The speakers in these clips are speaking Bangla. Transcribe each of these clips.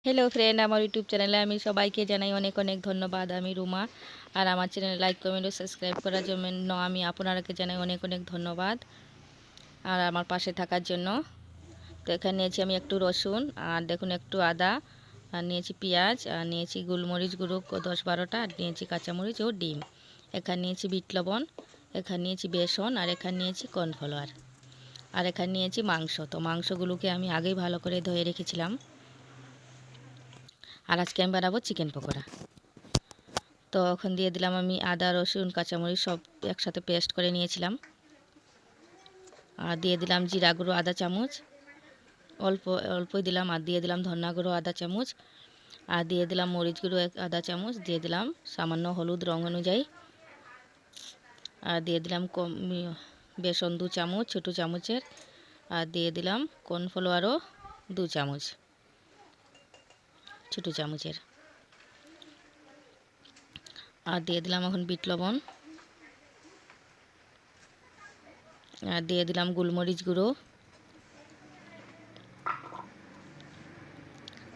হ্যালো ফ্রেন্ড, আমার ইউটিউব চ্যানেলে আমি সবাইকে জানাই অনেক অনেক ধন্যবাদ। আমি রুমা। আর আমার চ্যানেলে লাইক কমেন্ট ও সাবস্ক্রাইব করার জন্য আমি আপনারাকে জানাই অনেক অনেক ধন্যবাদ আর আমার পাশে থাকার জন্য। তো এখানে নিয়েছি আমি একটু রসুন, আর দেখুন একটু আদা, আর নিয়েছি পেঁয়াজ, আর নিয়েছি গোলমরিচ গুঁড়ো 10-12টা, আর নিয়েছি কাঁচামরিচ ও ডিম। এখানে নিয়েছি বিট লবণ, এখানে নিয়েছি বেসন, আর এখানে নিয়েছি কর্নফ্লাওয়ার, আর এখানে নিয়েছি মাংস। তো মাংসগুলোকে আমি আগেই ভালো করে ধুয়ে রেখেছিলাম। আর আজকে আমি বানাবো চিকেন পকোড়া। তো এখন দিয়ে দিলাম আমি আদা রসুন কাঁচামরিচ সব একসাথে পেস্ট করে নিয়েছিলাম। আর দিয়ে দিলাম জিরা গুঁড়ো আধা চামচ, অল্প অল্পই দিলাম। আর দিয়ে দিলাম ধনিয়া গুঁড়ো আধা চামচ, আর দিয়ে দিলাম মরিচ গুঁড়ো আধা চামচ, দিয়ে দিলাম সামান্য হলুদ রং অনুযায়ী, আর দিয়ে দিলাম বেসন 2 চামচ ছোটো চামচের, আর দিয়ে দিলাম কর্নফ্লাওয়ারও 2 চামচ ছোটো চামচের, আর দিয়ে দিলাম এখন বিট লবণ, আর দিয়ে দিলাম গোলমরিচ গুঁড়ো,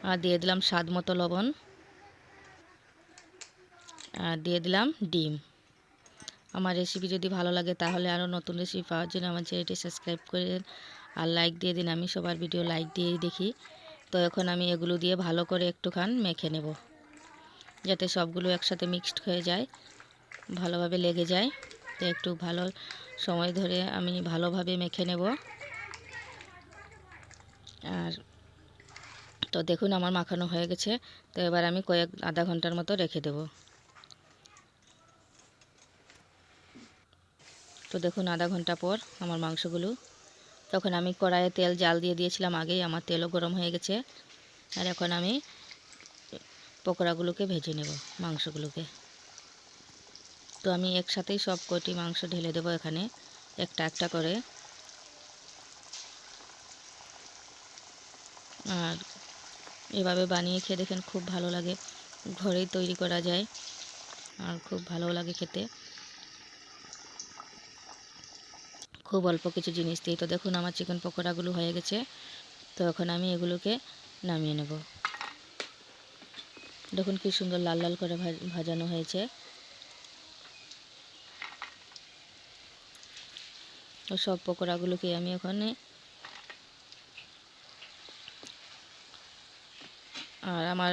আর দিয়ে দিলাম স্বাদ মতো লবণ, আর দিয়ে দিলাম ডিম। আমার রেসিপি যদি ভালো লাগে তাহলে আরও নতুন রেসিপি পাওয়ার জন্য আমার চ্যানেলটি সাবস্ক্রাইব করে দিন আর লাইক দিয়ে দিন। আমি সবার ভিডিও লাইক দিয়েই দেখি। তো এখন আমি এগুলো দিয়ে ভালো করে একটুখান মেখে নেব, যাতে সবগুলো একসাথে মিক্সড হয়ে যায়, ভালোভাবে লেগে যায়। তো একটু ভালো সময় ধরে আমি ভালোভাবে মেখে নেব। আর তো দেখুন আমার মাখানো হয়ে গেছে। তো এবার আমি আধা ঘন্টার মতো রেখে দেব। তো দেখুন আধা ঘন্টা পর আমার মাংসগুলো, তখন আমি কড়াইয়ে তেল জাল দিয়ে দিয়েছিলাম আগেই, আমার তেলও গরম হয়ে গেছে। আর এখন আমি পকোড়াগুলোকে ভেজে নেব, মাংসগুলোকে। তো আমি একসাথেই সব কটি মাংস ঢেলে দেবো এখানে একটা একটা করে। আর এভাবে বানিয়ে খেয়ে দেখেন, খুব ভালো লাগে, ঘরেই তৈরি করা যায় আর খুব ভালো লাগে খেতে, খুব অল্প কিছু জিনিস দিয়ে। তো দেখুন আমার চিকেন পকোড়াগুলো হয়ে গেছে। তো এখন আমি এগুলোকে নামিয়ে নেব। দেখুন কি সুন্দর লাল লাল করে ভাজানো হয়েছে। তো সব পকোড়াগুলোকে আমি ওখানে, আর আমার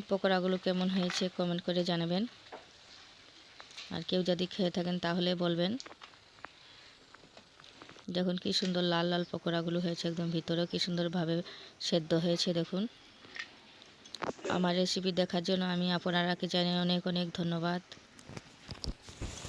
পকোড়াগুলো কেমন হয়েছে কমেন্ট করে জানাবেন। আর কেউ যদি খেয়ে থাকেন তাহলে বলবেন। দেখুন কি সুন্দর লাল লাল পকোড়াগুলো হয়েছে, একদম ভিতরেও কি সুন্দরভাবে সেদ্ধ হয়েছে। দেখুন আমার রেসিপি দেখার জন্য আমি আপনারাকে জানাই অনেক অনেক ধন্যবাদ।